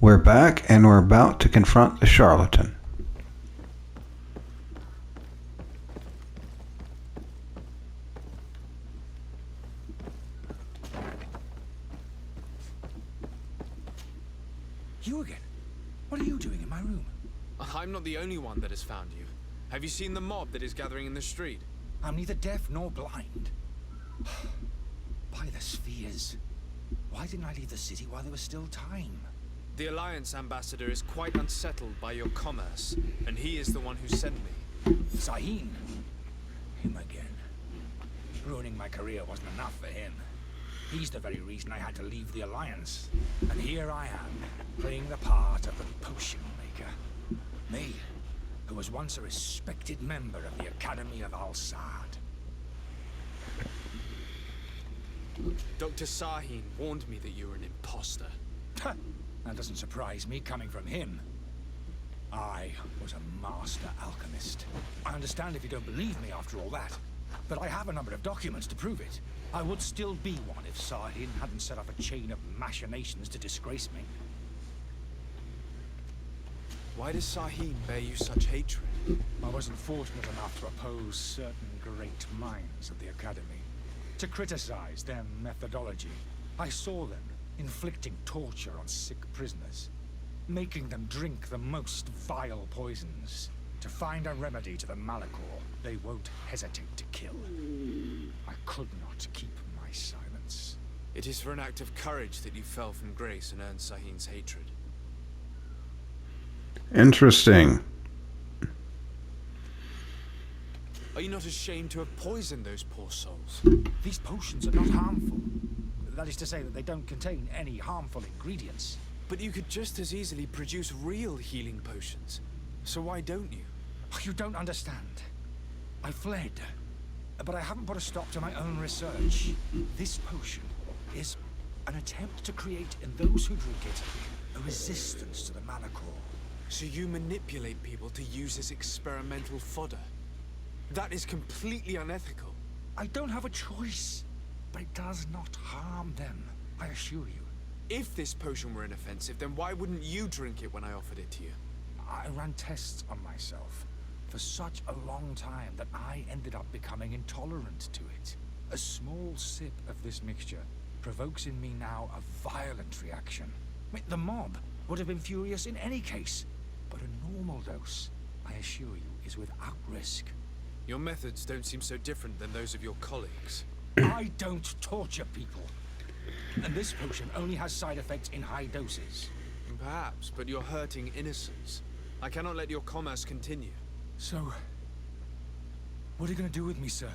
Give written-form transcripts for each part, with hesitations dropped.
We're back and we're about to confront the Charlatan. You again? What are you doing in my room? I'm not the only one that has found you. Have you seen the mob that is gathering in the street? I'm neither deaf nor blind. By the spheres. Why didn't I leave the city while there was still time? The Alliance ambassador is quite unsettled by your commerce, and he is the one who sent me. Sahin. Him again. Ruining my career wasn't enough for him. He's the very reason I had to leave the Alliance. And here I am, playing the part of the potion maker. Me, who was once a respected member of the Academy of Al-Sad. Dr. Sahin warned me that you were an imposter. That doesn't surprise me, coming from him. I was a master alchemist. I understand if you don't believe me after all that, but I have a number of documents to prove it. I would still be one if Sahin hadn't set up a chain of machinations to disgrace me. Why does Sahin bear you such hatred? I wasn't fortunate enough to oppose certain great minds of the Academy. To criticize their methodology. I saw them inflicting torture on sick prisoners, making them drink the most vile poisons. To find a remedy to the malachor they won't hesitate to kill. I could not keep my silence. It is for an act of courage that you fell from grace and earned Sahin's hatred. Interesting. Are you not ashamed to have poisoned those poor souls? These potions are not harmful. That is to say that they don't contain any harmful ingredients. But you could just as easily produce real healing potions. So why don't you? You don't understand. I fled, but I haven't put a stop to my own research. This potion is an attempt to create in those who drink it a resistance to the malachor. So you manipulate people to use as experimental fodder? That is completely unethical. I don't have a choice, but it does not harm them, I assure you. If this potion were inoffensive, then why wouldn't you drink it when I offered it to you? I ran tests on myself for such a long time that I ended up becoming intolerant to it. A small sip of this mixture provokes in me now a violent reaction. I mean, the mob would have been furious in any case, but a normal dose, I assure you, is without risk. Your methods don't seem so different than those of your colleagues. I don't torture people. And this potion only has side effects in high doses. Perhaps, but you're hurting innocents. I cannot let your commerce continue. So, what are you going to do with me, sir?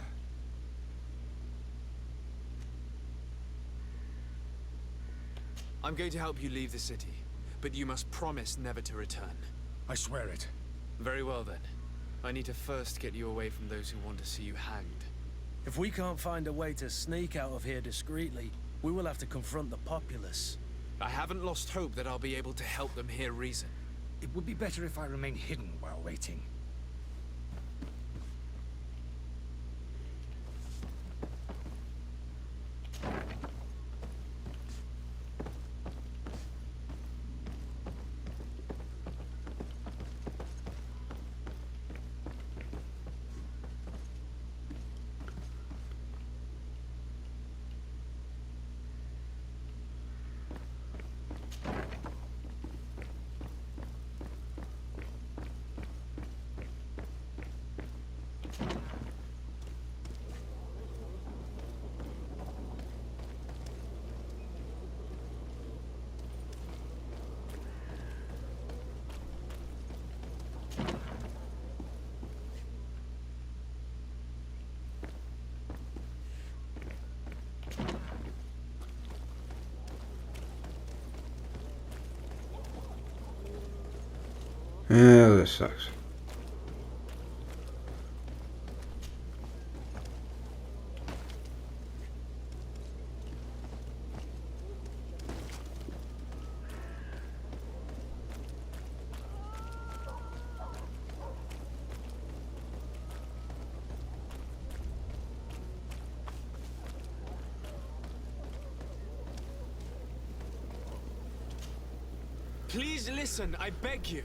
I'm going to help you leave the city, but you must promise never to return. I swear it. Very well then. I need to first get you away from those who want to see you hanged. If we can't find a way to sneak out of here discreetly, we will have to confront the populace. I haven't lost hope that I'll be able to help them hear reason. It would be better if I remain hidden while waiting. Yeah, this sucks. Please listen, I beg you.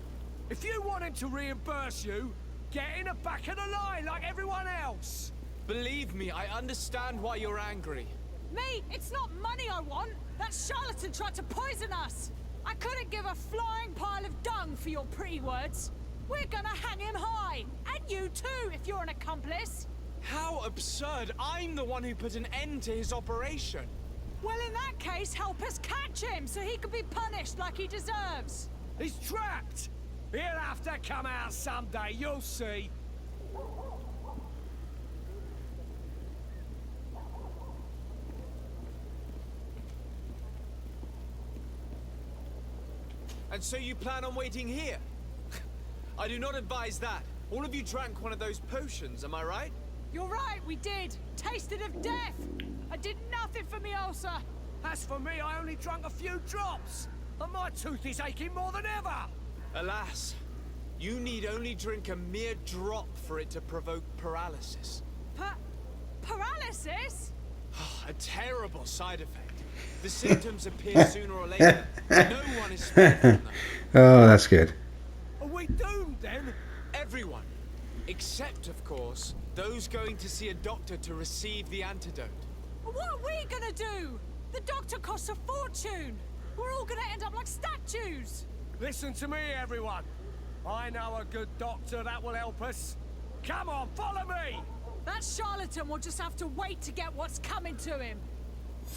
If you want him to reimburse you, get in the back of the line like everyone else. Believe me, I understand why you're angry. Me? It's not money I want. That charlatan tried to poison us. I couldn't give a flying pile of dung for your pretty words. We're gonna hang him high. And you too, if you're an accomplice. How absurd! I'm the one who put an end to his operation. Well, in that case, help us catch him so he can be punished like he deserves. He's trapped. He'll have to come out someday, you'll see. And so you plan on waiting here? I do not advise that. All of you drank one of those potions, am I right? You're right, we did. Tasted of death. I did nothing for me ulcer. As for me, I only drunk a few drops. And my tooth is aching more than ever. Alas, you need only drink a mere drop for it to provoke paralysis. Paralysis? A terrible side effect. The symptoms appear sooner or later. No one is spared from them. Oh, that's good. Are we doomed then? Everyone. Except, of course, those going to see a doctor to receive the antidote. What are we gonna do? The doctor costs a fortune. We're all gonna end up like statues. Listen to me, everyone. I know a good doctor that will help us. Come on, follow me! That charlatan will just have to wait to get what's coming to him.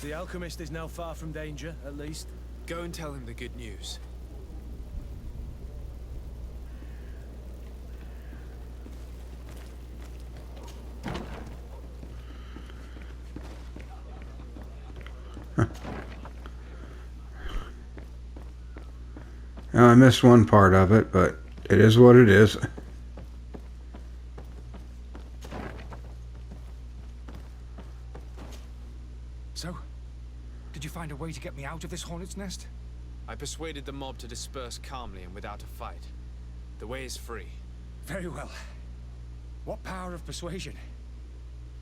The alchemist is now far from danger, at least. Go and tell him the good news. Now, I missed one part of it, but it is what it is. So, did you find a way to get me out of this hornet's nest? I persuaded the mob to disperse calmly and without a fight. The way is free. Very well. What power of persuasion?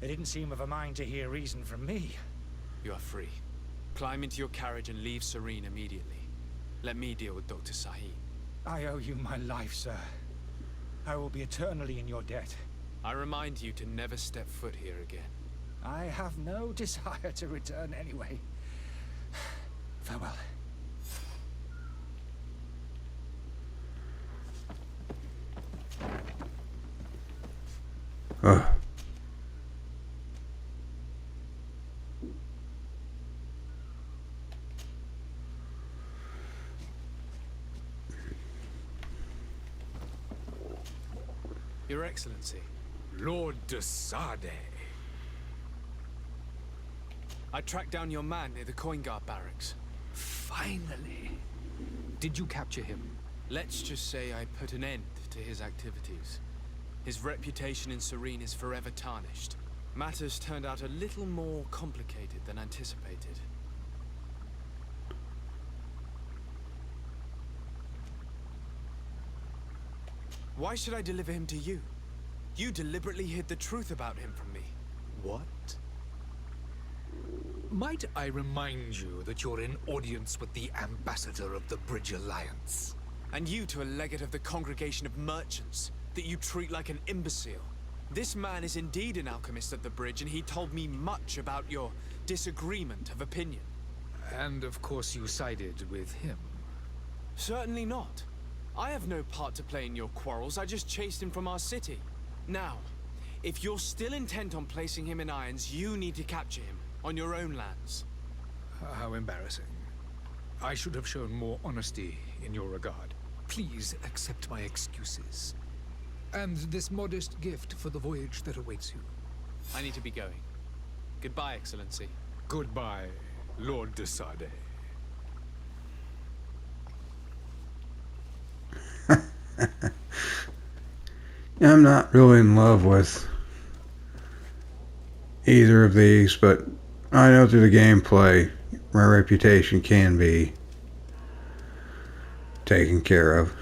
They didn't seem of a mind to hear reason from me. You are free. Climb into your carriage and leave Serene immediately. Let me deal with Dr. Sahib. I owe you my life, sir. I will be eternally in your debt. I remind you to never step foot here again. I have no desire to return anyway. Farewell. Ugh. Your Excellency. Lord de Sade. I tracked down your man near the coin guard barracks. Finally. Did you capture him? Let's just say I put an end to his activities. His reputation in Serene is forever tarnished. Matters turned out a little more complicated than anticipated. Why should I deliver him to you? You deliberately hid the truth about him from me. What? Might I remind you that you're in audience with the ambassador of the Bridge Alliance? And you to a legate of the Congregation of Merchants, that you treat like an imbecile. This man is indeed an alchemist at the bridge, and he told me much about your disagreement of opinion. And of course you sided with him. Certainly not. I have no part to play in your quarrels, I just chased him from our city. Now, if you're still intent on placing him in irons, you need to capture him, on your own lands. How embarrassing. I should have shown more honesty in your regard. Please accept my excuses. And this modest gift for the voyage that awaits you. I need to be going. Goodbye, Excellency. Goodbye, Lord de Sade. I'm not really in love with either of these, but I know through the gameplay my reputation can be taken care of.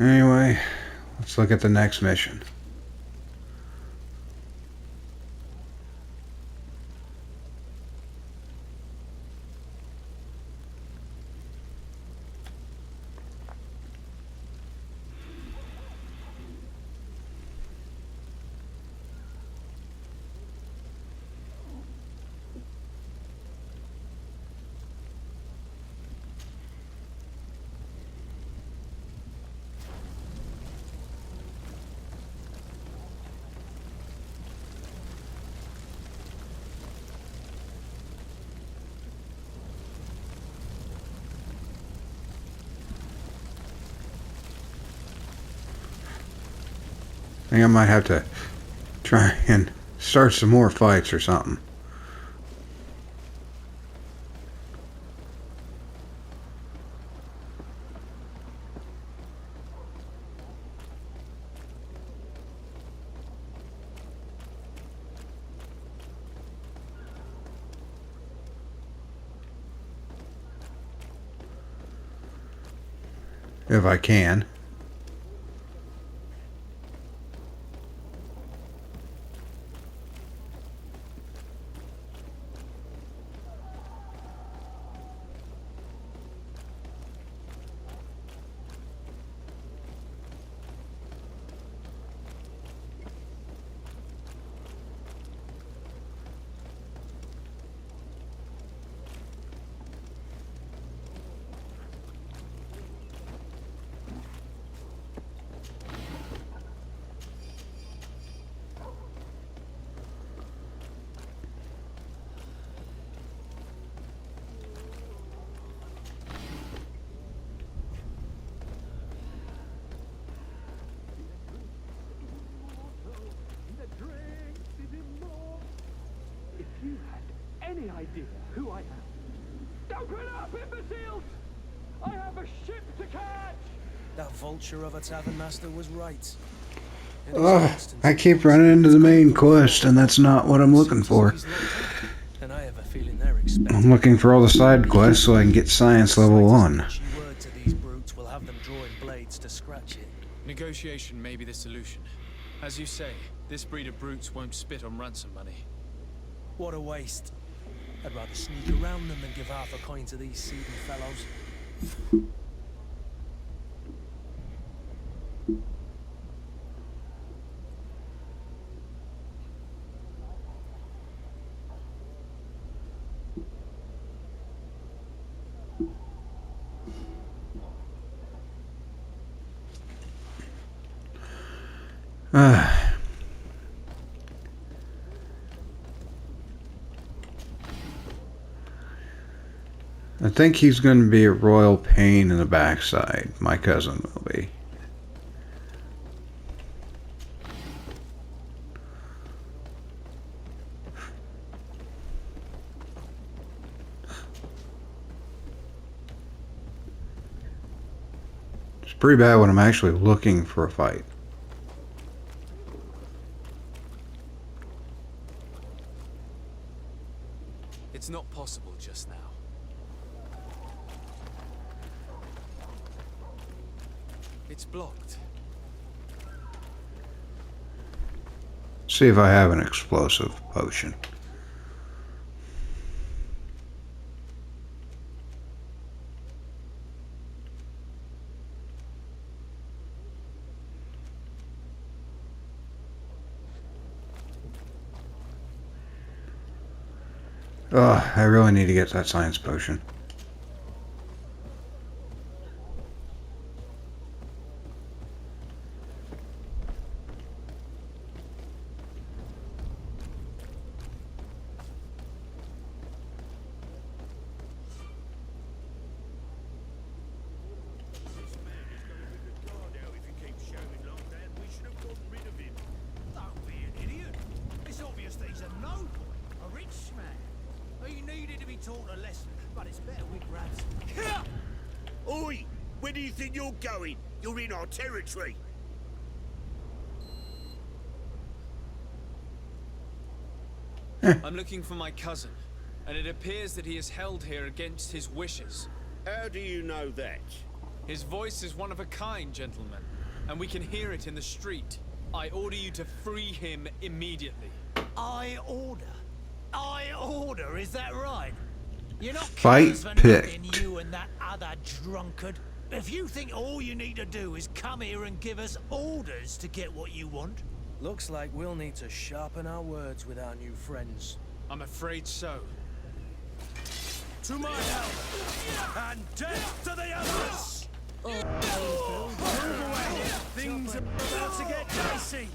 Anyway, let's look at the next mission. I think I might have to try and start some more fights or something. If I can. You had any idea who I am? Open up, imbeciles! I have a ship to catch! That vulture of a tavern master was right. I keep running into the main quest, and that's not what I'm looking for. And I have a feeling they're expecting. I'm looking for all the side quests so I can get science level 1. Word to these brutes will have them drawing blades to scratch it. Negotiation may be the solution. As you say, this breed of brutes won't spit on ransom money. What a waste. I'd rather sneak around them than give half a coin to these seedy fellows. I think he's going to be a royal pain in the backside. My cousin will be. It's pretty bad when I'm actually looking for a fight. It's not possible just now. It's blocked. See if I have an explosive potion. Oh, I really need to get that science potion. Oi! Where do you think you're going? You're in our territory. I'm looking for my cousin, and it appears that he is held here against his wishes. How do you know that? His voice is one of a kind, gentlemen. and we can hear it in the street. I order you to free him immediately. I order, is that right? You're not Fight killers for nothing, picked. you and that other drunkard. If you think all you need to do is come here and give us orders to get what you want, looks like we'll need to sharpen our words with our new friends. I'm afraid so. To my help, and death to the others! Move away! Things are about to get dicey!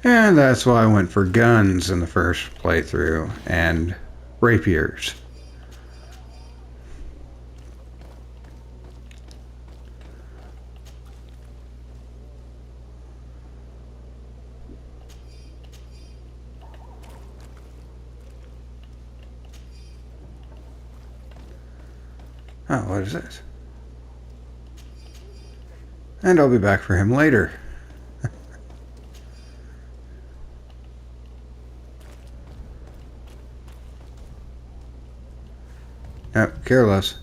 And that's why I went for guns in the first playthrough and rapiers. Oh, what is this? And I'll be back for him later. Oh, careless.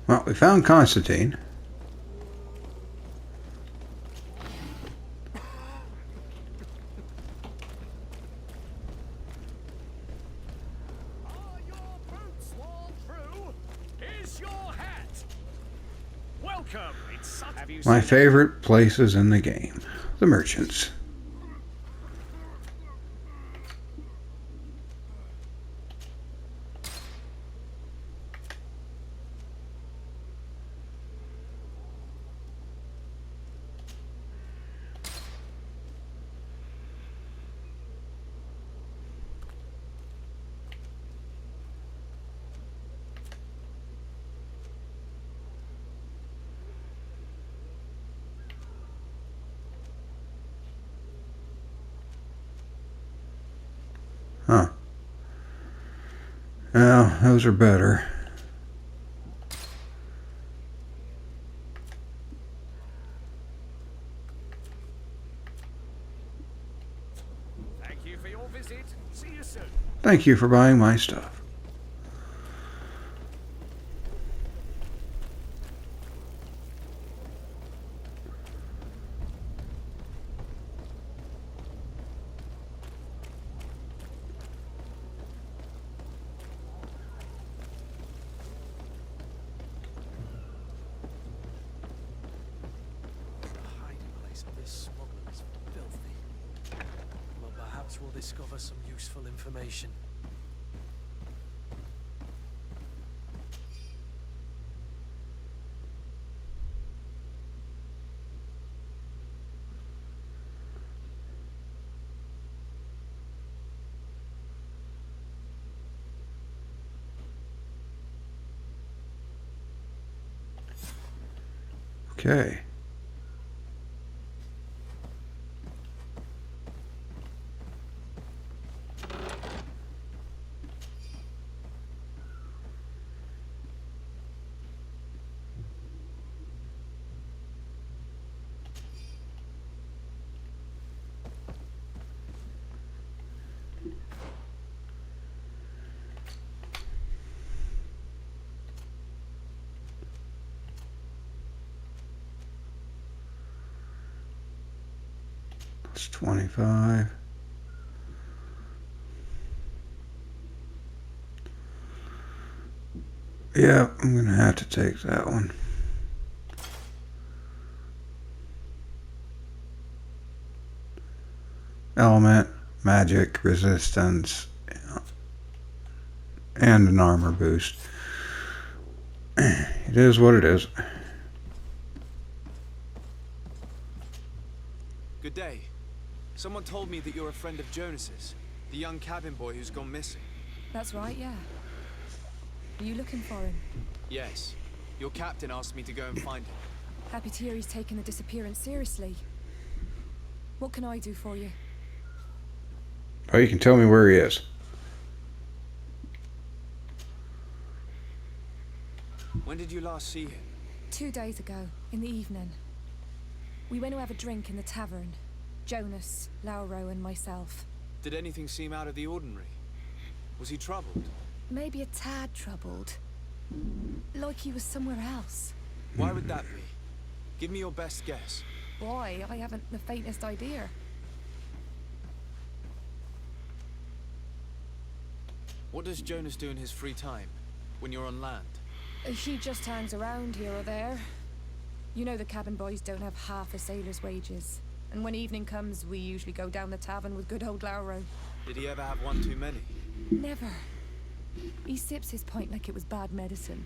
Well, we found Constantine. Are your boots worn through? Is your hat? Welcome. It's such. Have you My seen favorite places in the game. The merchants. Huh. Well, those are better. Thank you for your visit. See you soon. Thank you for buying my stuff. The hiding place of this smuggler is filthy. But perhaps we'll discover some useful information. Okay. It's 25. Yeah, I'm gonna have to take that one. Element, magic, resistance, and an armor boost. It is what it is. Good day. Someone told me that you're a friend of Jonas's, the young cabin boy who's gone missing. That's right, yeah. Are you looking for him? Yes. Your captain asked me to go and find him. Happy to hear he's taken the disappearance seriously. What can I do for you? Oh, you can tell me where he is. When did you last see him? 2 days ago, in the evening. We went to have a drink in the tavern. Jonas, Lauro, and myself. Did anything seem out of the ordinary? Was he troubled? Maybe a tad troubled. Like he was somewhere else. Why would that be? Give me your best guess. Why? I haven't the faintest idea. What does Jonas do in his free time, when you're on land? He just hangs around here or there. You know the cabin boys don't have half a sailor's wages. And when evening comes, we usually go down the tavern with good old Lauro. Did he ever have one too many? Never. He sips his pint like it was bad medicine.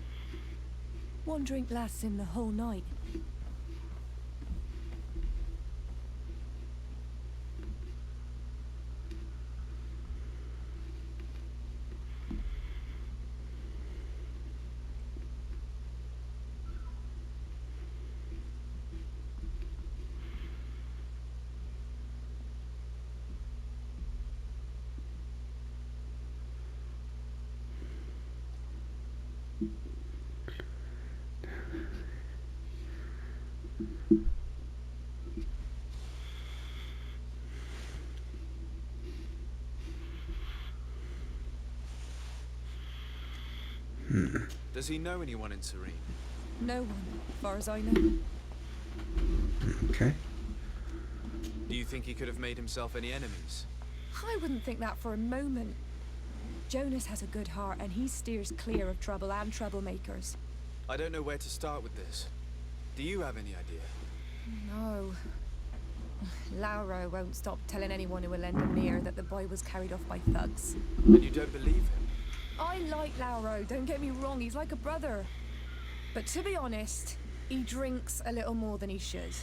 One drink lasts him the whole night. Does he know anyone in Serene? No one, as far as I know. Okay. Do you think he could have made himself any enemies? I wouldn't think that for a moment. Jonas has a good heart and he steers clear of trouble and troublemakers. I don't know where to start with this. Do you have any idea? No. Lauro won't stop telling anyone who will lend him near that the boy was carried off by thugs. And you don't believe him? I like Lauro, don't get me wrong, he's like a brother. But to be honest, he drinks a little more than he should.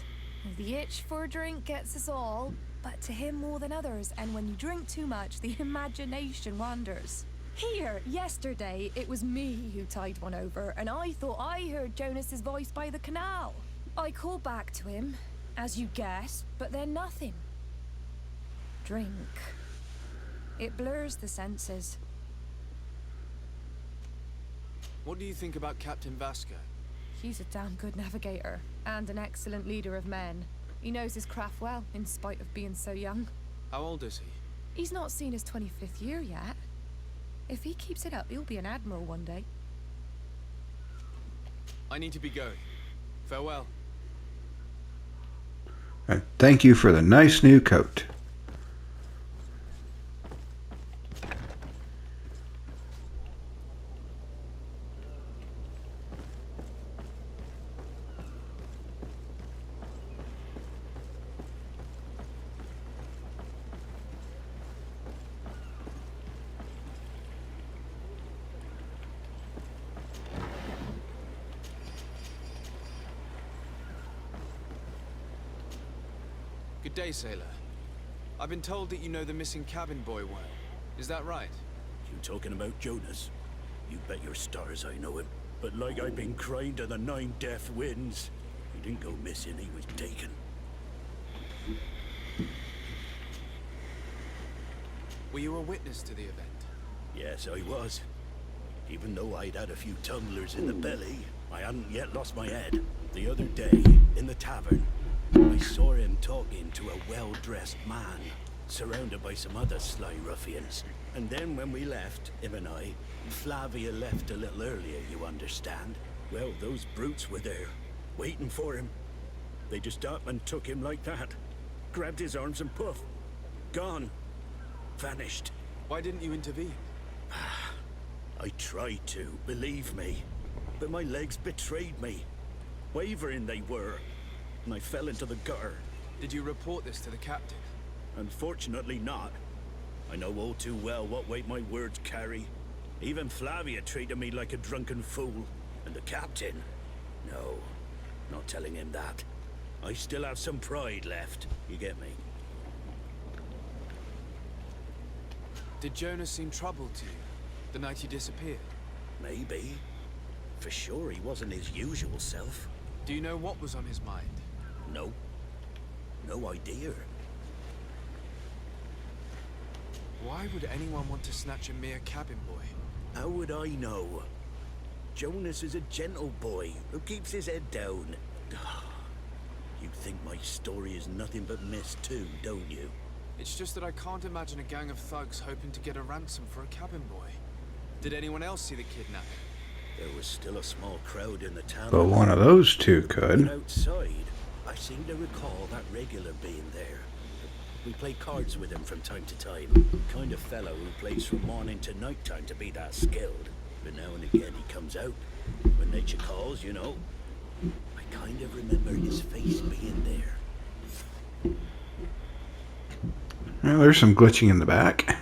The itch for a drink gets us all, but to him more than others, and when you drink too much, the imagination wanders. Here, yesterday, it was me who tied one over, and I thought I heard Jonas's voice by the canal. I called back to him, as you guess, but then nothing. Drink. It blurs the senses. What do you think about Captain Vasco? He's a damn good navigator, and an excellent leader of men. He knows his craft well, in spite of being so young. How old is he? He's not seen his 25th year yet. If he keeps it up, he'll be an admiral one day. I need to be going. Farewell. Thank you for the nice new coat. Good day, sailor. I've been told that you know the missing cabin boy well. Is that right? You talking about Jonas? You bet your stars I know him. But like I've been crying to the 9 death winds, he didn't go missing, he was taken. Were you a witness to the event? Yes, I was. Even though I'd had a few tumblers in the belly, I hadn't yet lost my head. The other day, in the tavern, I saw him talking to a well-dressed man, surrounded by some other sly ruffians. And then when we left, him and I, Flavia left a little earlier, you understand. Well, those brutes were there, waiting for him. They just up and took him like that. Grabbed his arms and poof. Gone. Vanished. Why didn't you intervene? I tried to, believe me. but my legs betrayed me. Wavering they were, and I fell into the gutter. Did you report this to the captain? Unfortunately not. I know all too well what weight my words carry. Even Flavia treated me like a drunken fool. And the captain? No, not telling him that. I still have some pride left, you get me? Did Jonas seem troubled to you, the night he disappeared? Maybe. For sure he wasn't his usual self. Do you know what was on his mind? No. No idea. Why would anyone want to snatch a mere cabin boy? How would I know? Jonas is a gentle boy who keeps his head down. You think my story is nothing but mist too, don't you? It's just that I can't imagine a gang of thugs hoping to get a ransom for a cabin boy. Did anyone else see the kidnapping? There was still a small crowd in the town. But one of those two And could. outside, I seem to recall that regular being there. We play cards with him from time to time. Kind of fellow who plays from morning to night time to be that skilled. But now and again he comes out. When nature calls, you know. I kind of remember his face being there. Well, there's some glitching in the back.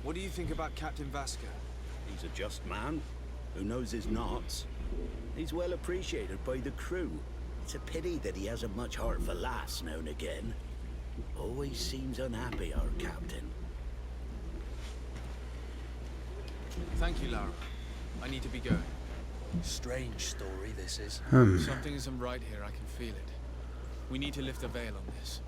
What do you think about Captain Vasco? He's a just man who knows his knots. He's well appreciated by the crew. It's a pity that he hasn't much heart for laughs now and again. Always seems unhappy, our captain. Thank you, Lara. I need to be going. Strange story, this is. Something isn't right here, I can feel it. We need to lift the veil on this.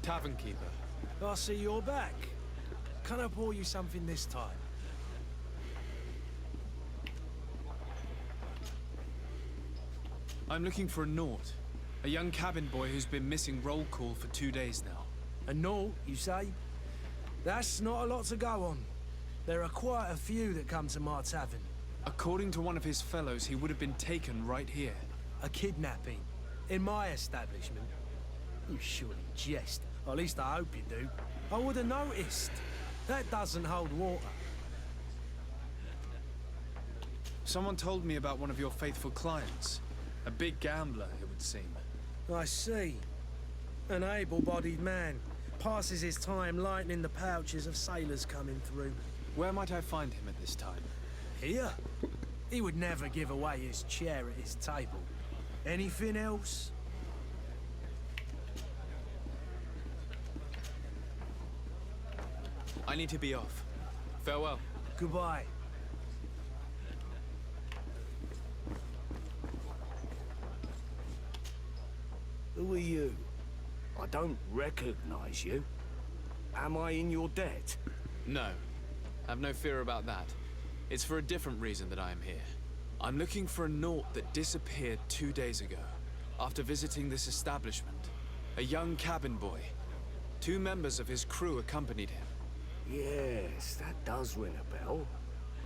Tavern keeper. I see you're back. Can I pour you something this time? I'm looking for a Naut. A young cabin boy who's been missing roll call for 2 days now. A Naut, you say? That's not a lot to go on. There are quite a few that come to my tavern. According to one of his fellows, he would have been taken right here. A kidnapping? In my establishment? You surely jest. Or at least I hope you do. I would have noticed. That doesn't hold water. Someone told me about one of your faithful clients. A big gambler, it would seem. I see. An able-bodied man. Passes his time lightening the pouches of sailors coming through. Where might I find him at this time? Here? He would never give away his chair at his table. Anything else? I need to be off. Farewell. Goodbye. Who are you? I don't recognize you. Am I in your debt? No. Have no fear about that. It's for a different reason that I am here. I'm looking for a Naut that disappeared 2 days ago, after visiting this establishment. A young cabin boy. 2 members of his crew accompanied him. Yes, that does ring a bell.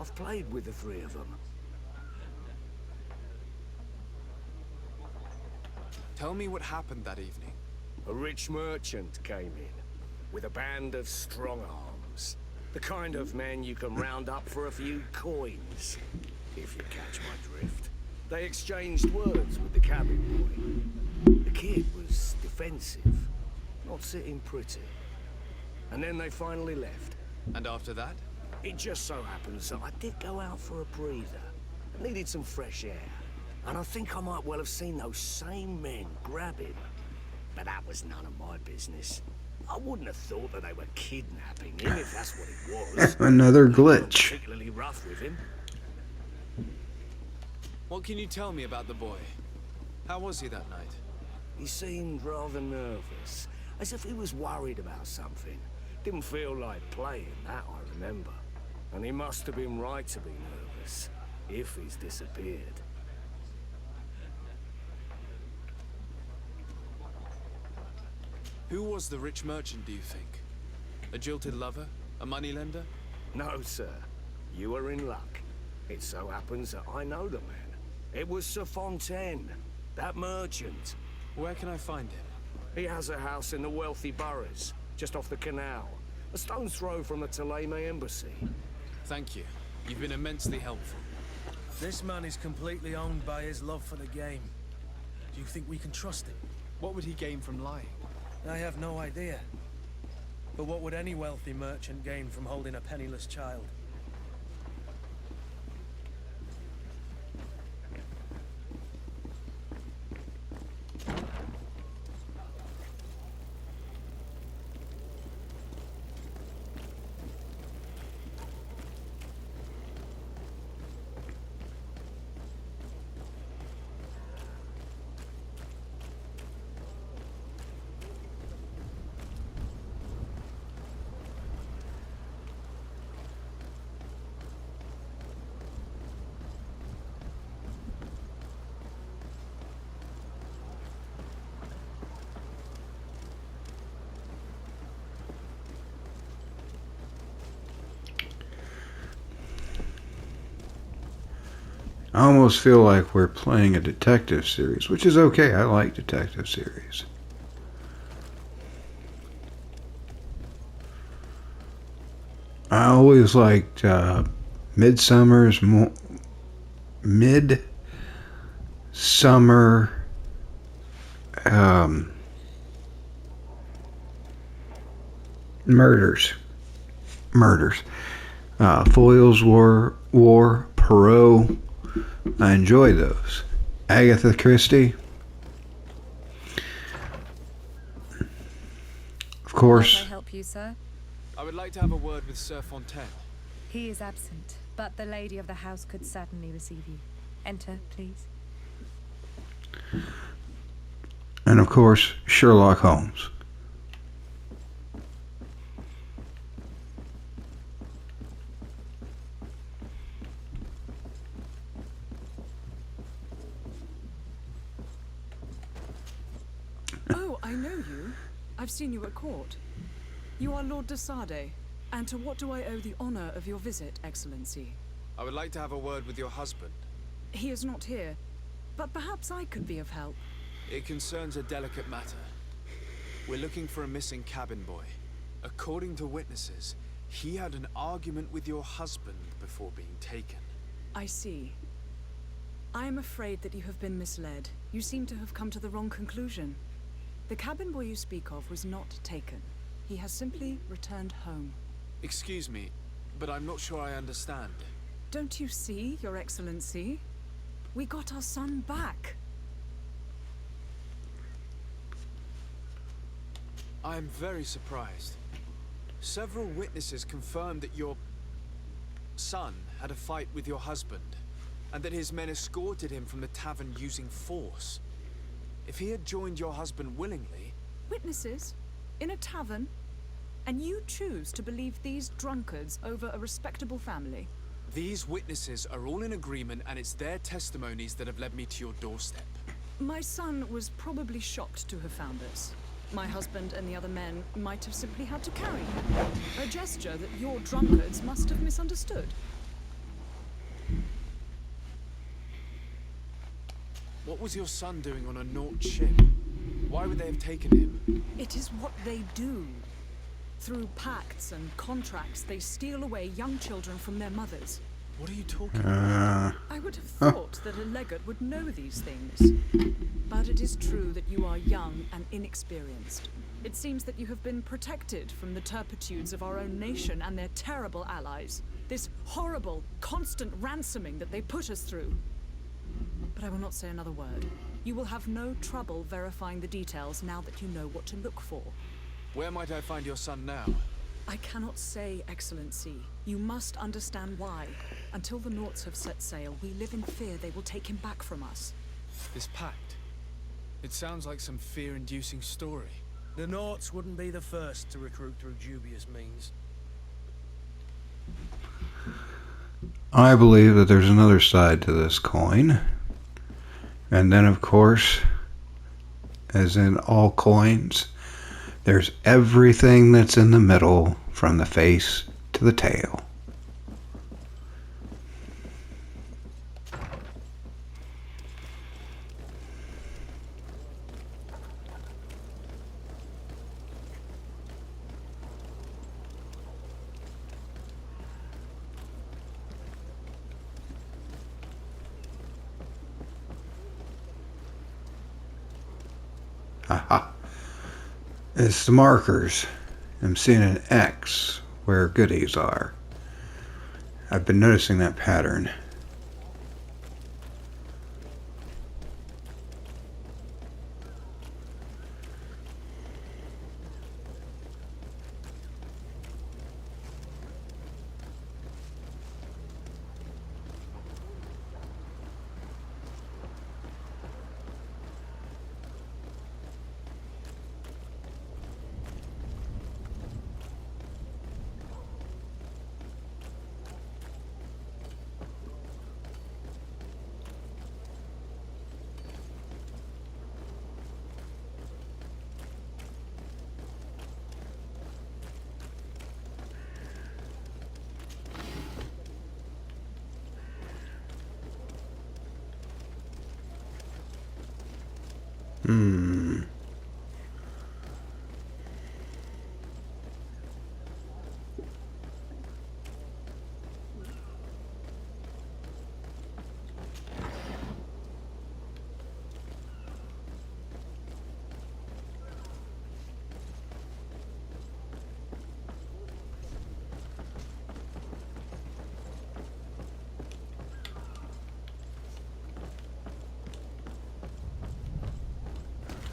I've played with the 3 of them. Tell me what happened that evening. A rich merchant came in, with a band of strong arms. The kind of men you can round up for a few coins, if you catch my drift. They exchanged words with the cabin boy. The kid was defensive, not sitting pretty. And then they finally left. And after that? It just so happens that I did go out for a breather. I needed some fresh air. And I think I might well have seen those same men grab him. But that was none of my business. I wouldn't have thought that they were kidnapping him if that's what it was. Another They weren't glitch. particularly rough with him. What can you tell me about the boy? How was he that night? He seemed rather nervous, as if he was worried about something. Didn't feel like playing, that I remember. And he must have been right to be nervous, if he's disappeared. Who was the rich merchant, do you think? A jilted lover? A moneylender? No, sir. You are in luck. It so happens that I know the man. It was Sir Fontaine, that merchant. Where can I find him? He has a house in the wealthy boroughs, just off the canal. A stone's throw from the Thélème embassy. Thank you. You've been immensely helpful. This man is completely owned by his love for the game. Do you think we can trust him? What would he gain from lying? I have no idea. But what would any wealthy merchant gain from holding a penniless child? I almost feel like we're playing a detective series, which is okay. I like detective series. I always liked Midsummer's Midsummer Murders. Foyle's War, Perot. I enjoy those. Agatha Christie. Of course. Can I help you, sir? I would like to have a word with Sir Fontaine. He is absent, but the lady of the house could certainly receive you. Enter, please. And of course, Sherlock Holmes. Oh, I know you. I've seen you at court. You are Lord de Sade. And to what do I owe the honor of your visit, Excellency? I would like to have a word with your husband. He is not here, but perhaps I could be of help. It concerns a delicate matter. We're looking for a missing cabin boy. According to witnesses, he had an argument with your husband before being taken. I see. I am afraid that you have been misled. You seem to have come to the wrong conclusion. The cabin boy you speak of was not taken. He has simply returned home. Excuse me, but I'm not sure I understand. Don't you see, Your Excellency? We got our son back. I am very surprised. Several witnesses confirmed that your son had a fight with your husband, and that his men escorted him from the tavern using force. If he had joined your husband willingly... Witnesses? In a tavern? And you choose to believe these drunkards over a respectable family? These witnesses are all in agreement, and it's their testimonies that have led me to your doorstep. My son was probably shocked to have found us. My husband and the other men might have simply had to carry him. A gesture that your drunkards must have misunderstood. What was your son doing on a Naut ship? Why would they have taken him? It is what they do. Through pacts and contracts, they steal away young children from their mothers. What are you talking about? I would have thought that a legate would know these things. But it is true that you are young and inexperienced. It seems that you have been protected from the turpitudes of our own nation and their terrible allies. This horrible, constant ransoming that they put us through. But I will not say another word. You will have no trouble verifying the details now that you know what to look for. Where might I find your son now? I cannot say, Excellency. You must understand why. Until the Nauts have set sail, we live in fear they will take him back from us. This pact. It sounds like some fear-inducing story. The Nauts wouldn't be the first to recruit through dubious means. I believe that there's another side to this coin. And then, of course, as in all coins, there's everything that's in the middle from the face to the tail. Haha. It's the markers. I'm seeing an X where goodies are. I've been noticing that pattern.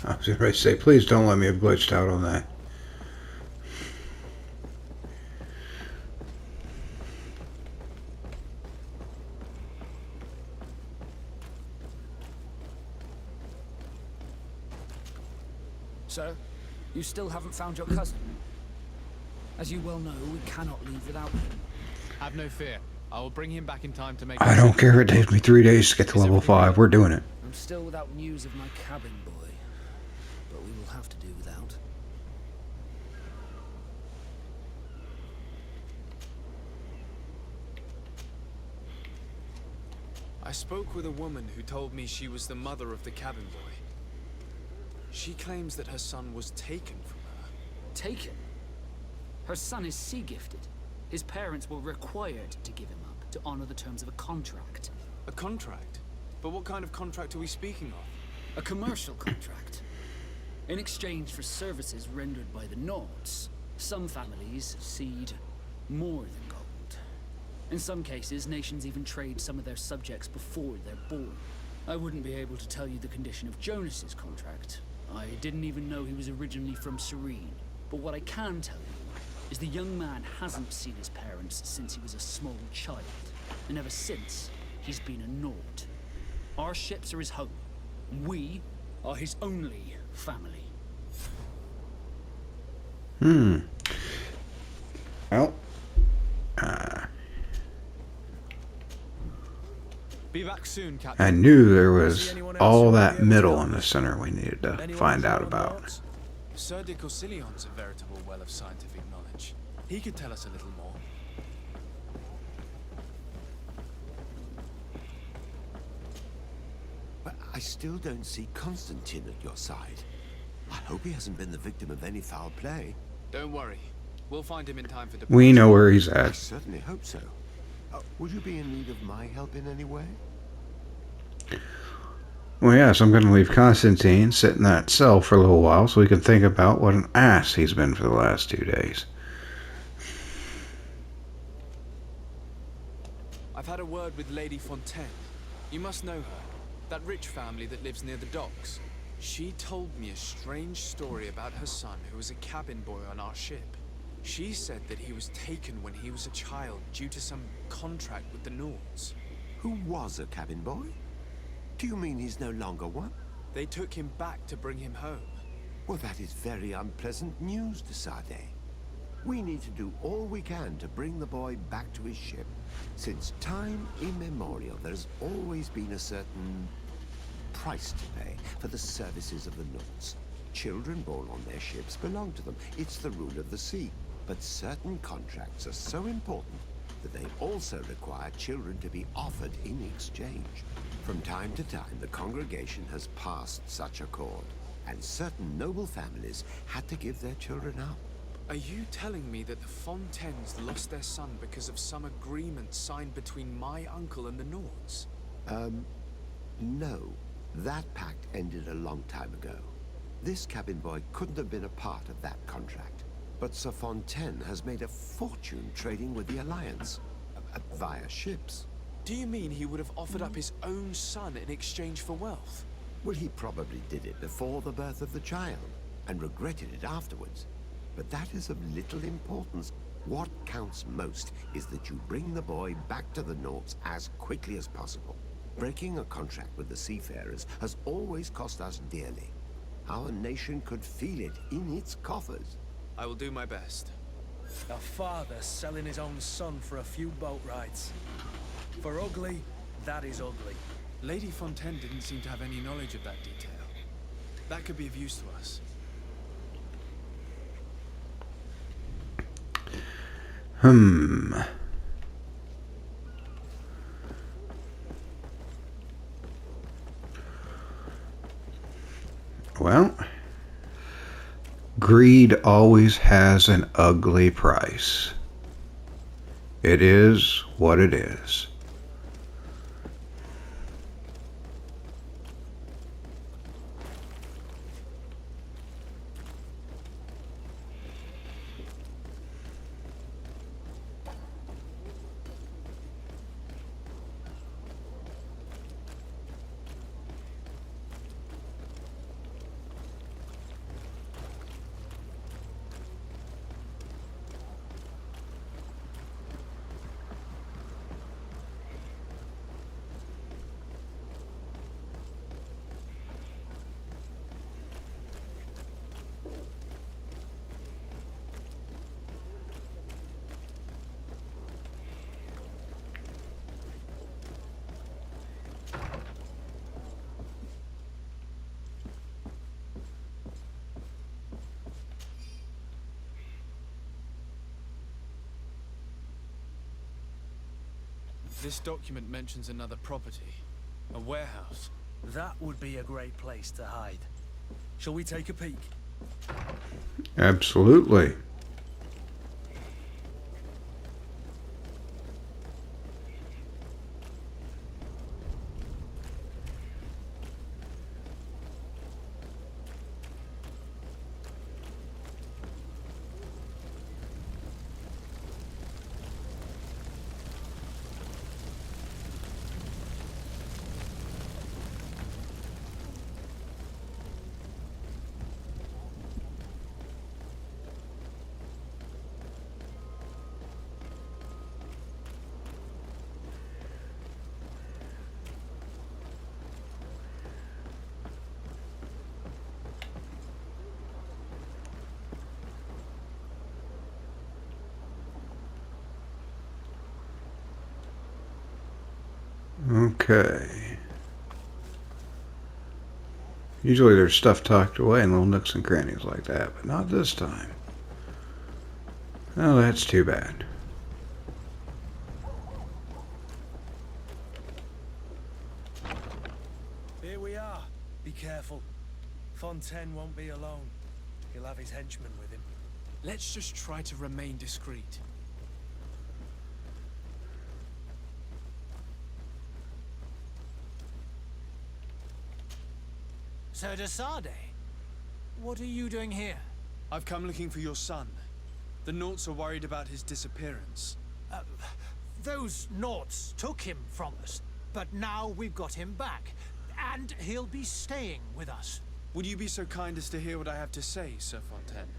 I was going to say, please don't let me have glitched out on that. Sir, you still haven't found your cousin. As you well know, we cannot leave without him. Have no fear. I will bring him back in time to make... I don't care if it takes me 3 days to get to level 5. We're doing it. I'm still without news of my cabin boy, but we will have to do without. I spoke with a woman who told me she was the mother of the cabin boy. She claims that her son was taken from her. Taken? Her son is sea-gifted. His parents were required to give him up to honor the terms of a contract. A contract? But what kind of contract are we speaking of? A commercial contract. In exchange for services rendered by the Nauts, some families cede more than gold. In some cases, nations even trade some of their subjects before they're born. I wouldn't be able to tell you the condition of Jonas's contract. I didn't even know he was originally from Serene. But what I can tell you is the young man hasn't seen his parents since he was a small child. And ever since, he's been a Naut. Our ships are his home. We are his only family. Well, Be back soon, Captain. I knew there was all that middle in the center we needed to find out about. Sir de Corsillion's a veritable well of scientific knowledge. He could tell us a little more. But I still don't see Constantine at your side. I hope he hasn't been the victim of any foul play. Don't worry. We'll find him in time for departure. We know where he's I at. certainly hope so. Would you be in need of my help in any way? Well, yes, I'm going to leave Constantine sit in that cell for a little while so we can think about what an ass he's been for the last 2 days. I've had a word with Lady Fontaine. You must know her. That rich family that lives near the docks. She told me a strange story about her son who was a cabin boy on our ship. She said that he was taken when he was a child due to some contract with the Nords. Who was a cabin boy? Do you mean he's no longer one? They took him back to bring him home. Well, that is very unpleasant news, de Sade. We need to do all we can to bring the boy back to his ship. Since time immemorial, there's always been a certain price to pay for the services of the Nords. Children born on their ships belong to them. It's the rule of the sea. But certain contracts are so important that they also require children to be offered in exchange. From time to time, the congregation has passed such accord, and certain noble families had to give their children up. Are you telling me that the Fontaines lost their son because of some agreement signed between my uncle and the Nords? No. That pact ended a long time ago. This cabin boy couldn't have been a part of that contract. But Sir Fontaine has made a fortune trading with the Alliance, via ships. Do you mean he would have offered up his own son in exchange for wealth? Well, he probably did it before the birth of the child, and regretted it afterwards. But that is of little importance. What counts most is that you bring the boy back to the Nords as quickly as possible. Breaking a contract with the seafarers has always cost us dearly. Our nation could feel it in its coffers. I will do my best. A father selling his own son for a few boat rides. For ugly, that is ugly. Lady Fontaine didn't seem to have any knowledge of that detail. That could be of use to us. Well, greed always has an ugly price. It is what it is. This document mentions another property. A warehouse. That would be a great place to hide. Shall we take a peek? Absolutely. Okay. Usually there's stuff tucked away in little nooks and crannies like that, but not this time. Oh, that's too bad. Here we are. Be careful. Fontaine won't be alone. He'll have his henchmen with him. Let's just try to remain discreet. Sir de Sade, what are you doing here? I've come looking for your son. The Nauts are worried about his disappearance. Those Nauts took him from us, but now we've got him back, and he'll be staying with us. Would you be so kind as to hear what I have to say, Sir Fontaine?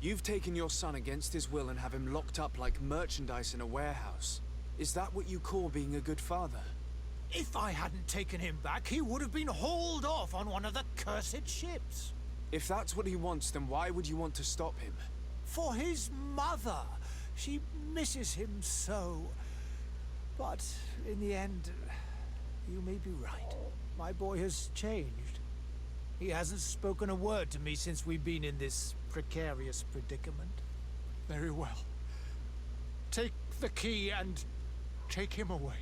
You've taken your son against his will and have him locked up like merchandise in a warehouse. Is that what you call being a good father? If I hadn't taken him back, he would have been hauled off on one of the cursed ships. If that's what he wants, then why would you want to stop him? For his mother. She misses him so. But in the end, you may be right. My boy has changed. He hasn't spoken a word to me since we've been in this precarious predicament. Very well. Take the key and take him away.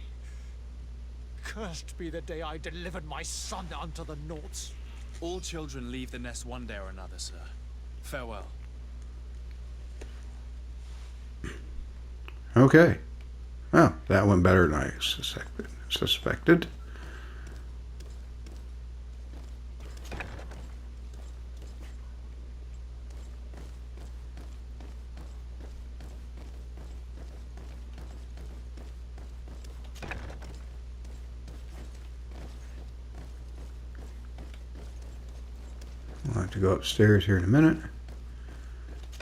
Cursed be the day I delivered my son unto the Naughts. All children leave the nest one day or another, sir. Farewell. Okay. Oh, that went better than I suspected. We'll have to go upstairs here in a minute.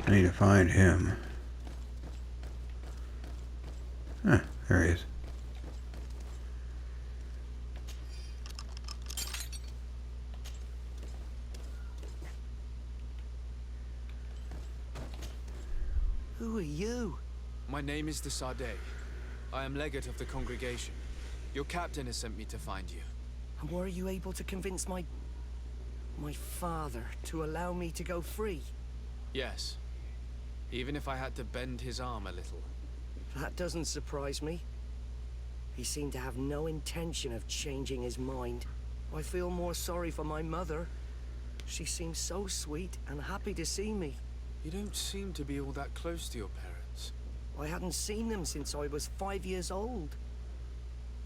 I need to find him. Ah, there he is. Who are you? My name is de Sardet. I am legate of the congregation. Your captain has sent me to find you. And were you able to convince my father to allow me to go free? Yes. Even if I had to bend his arm a little. That doesn't surprise me. He seemed to have no intention of changing his mind. I feel more sorry for my mother. She seems so sweet and happy to see me. You don't seem to be all that close to your parents. I hadn't seen them since I was 5 years old.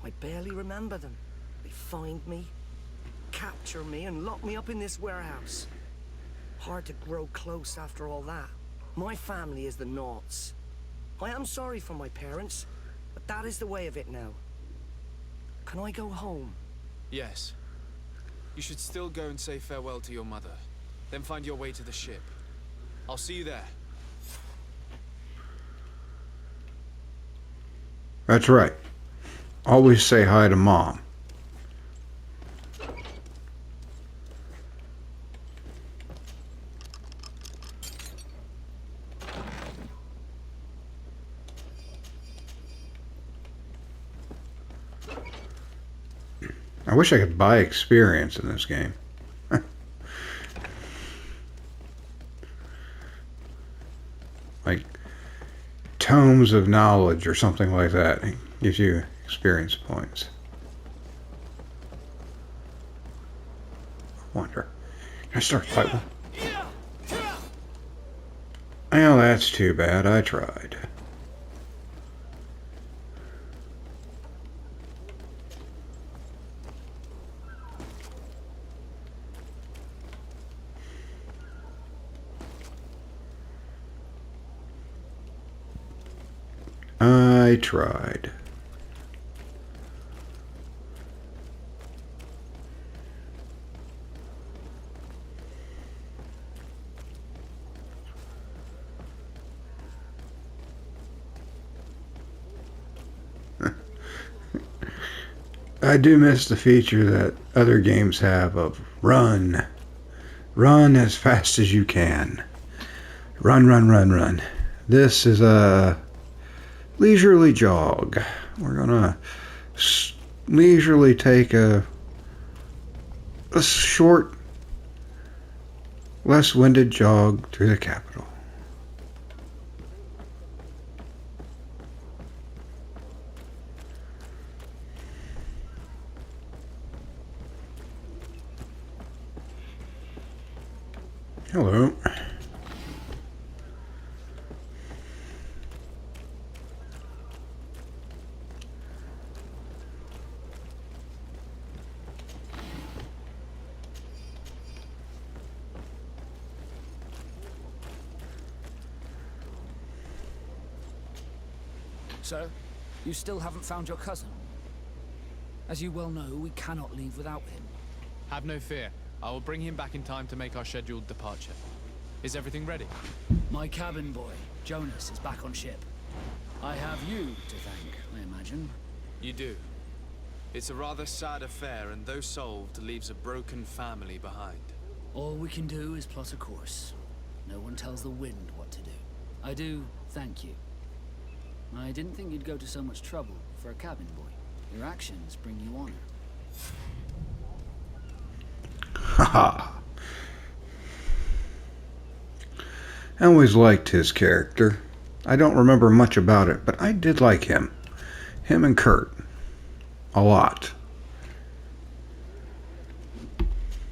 I barely remember them. They find me, capture me, and lock me up in this warehouse. Hard to grow close after all that. My family is the Naughts. I am sorry for my parents, but that is the way of it now. Can I go home? Yes. You should still go and say farewell to your mother. Then find your way to the ship. I'll see you there. That's right. Always say hi to Mom. I wish I could buy experience in this game. Like tomes of knowledge or something like that. It gives you experience points. I wonder. Can I start fighting? Well, that's too bad. I tried. I tried. I do miss the feature that other games have of run. Run as fast as you can. Run, run, run, run. This is a leisurely jog. We're gonna leisurely take a short, less winded jog through the capital. Hello. So, you still haven't found your cousin? As you well know, we cannot leave without him. Have no fear. I will bring him back in time to make our scheduled departure. Is everything ready? My cabin boy, Jonas, is back on ship. I have you to thank, I imagine. You do. It's a rather sad affair, and though solved, leaves a broken family behind. All we can do is plot a course. No one tells the wind what to do. I do thank you. I didn't think you'd go to so much trouble for a cabin boy. Your actions bring you honor. Haha. I always liked his character. I don't remember much about it, but I did like him. Him and Kurt. A lot.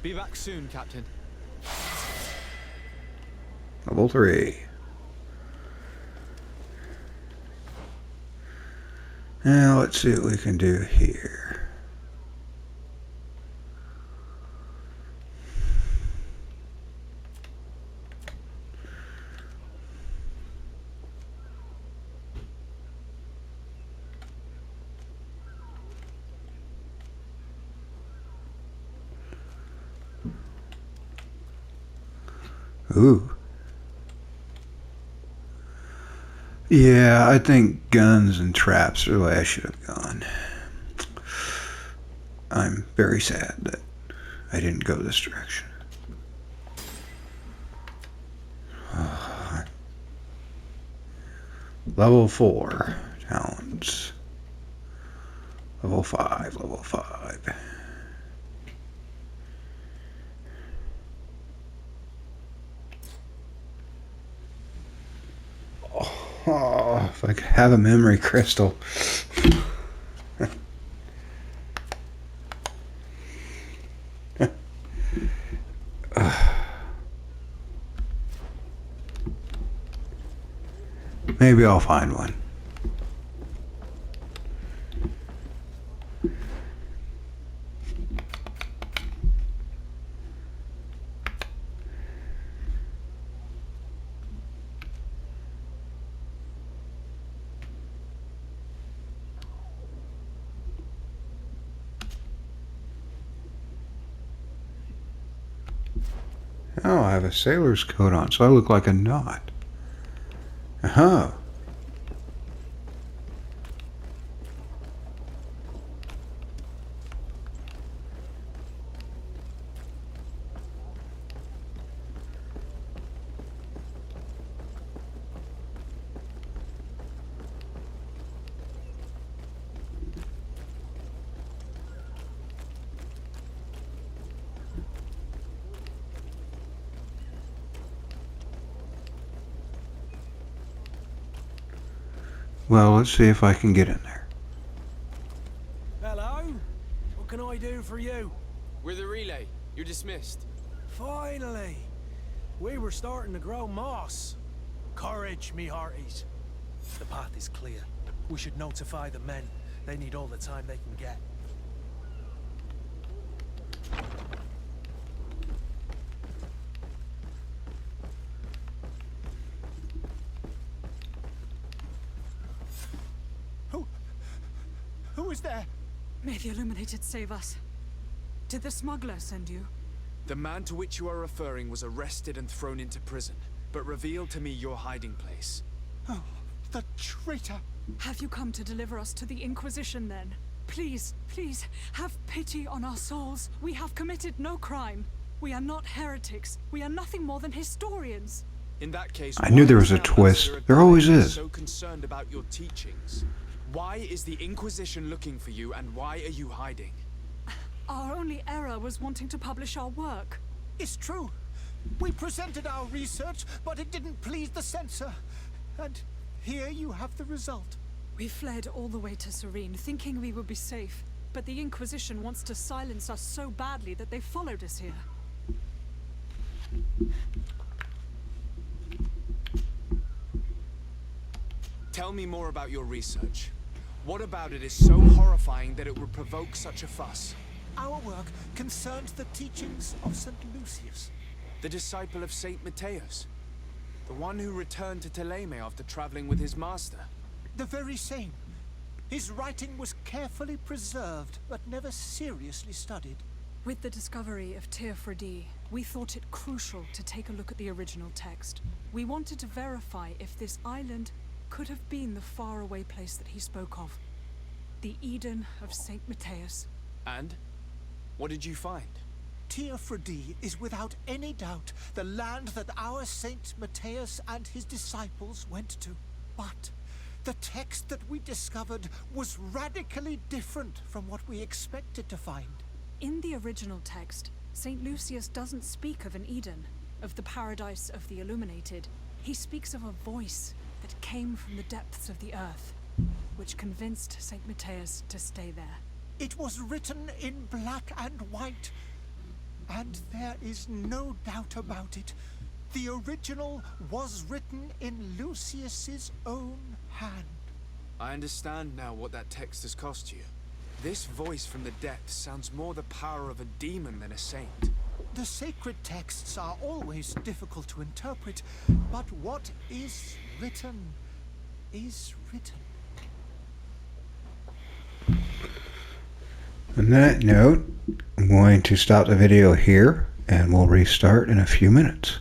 Be back soon, Captain. Level 3. Now let's see what we can do here. Ooh. Yeah, I think guns and traps are the way I should have gone. I'm very sad that I didn't go this direction. Level 4 talents. Level 5, level 5. Oh, if I could have a memory crystal. Maybe I'll find one. Oh, I have a sailor's coat on, so I look like a knot. Uh-huh. Well, let's see if I can get in there. Hello? What can I do for you? We're the relay. You're dismissed. Finally! We were starting to grow moss. Courage, me hearties. The path is clear. We should notify the men. They need all the time they can get. Who is there? May the Illuminated save us. Did the smuggler send you? The man to which you are referring was arrested and thrown into prison, but revealed to me your hiding place. Oh, the traitor! Have you come to deliver us to the Inquisition, then? Please, please, have pity on our souls. We have committed no crime. We are not heretics. We are nothing more than historians. In that case, I knew there was a twist. There always is. So concerned about your teachings. Why is the Inquisition looking for you, and why are you hiding? Our only error was wanting to publish our work. It's true. We presented our research, but it didn't please the censor. And here you have the result. We fled all the way to Serene, thinking we would be safe. But the Inquisition wants to silence us so badly that they followed us here. Tell me more about your research. What about it is so horrifying that it would provoke such a fuss? Our work concerns the teachings of St. Lucius. The disciple of St. Matthias. The one who returned to Teleme after traveling with his master. The very same. His writing was carefully preserved, but never seriously studied. With the discovery of Teofredi, we thought it crucial to take a look at the original text. We wanted to verify if this island could have been the faraway place that he spoke of. The Eden of St. Matthias. And? What did you find? Teofredi is without any doubt the land that our Saint Matthias and his disciples went to. But the text that we discovered was radically different from what we expected to find. In the original text, St. Lucius doesn't speak of an Eden, of the paradise of the illuminated. He speaks of a voice that came from the depths of the earth, which convinced St. Matthias to stay there. It was written in black and white, and there is no doubt about it. The original was written in Lucius's own hand. I understand now what that text has cost you. This voice from the depths sounds more the power of a demon than a saint. The sacred texts are always difficult to interpret, but what is written is written. On that note, I'm going to stop the video here and we'll restart in a few minutes.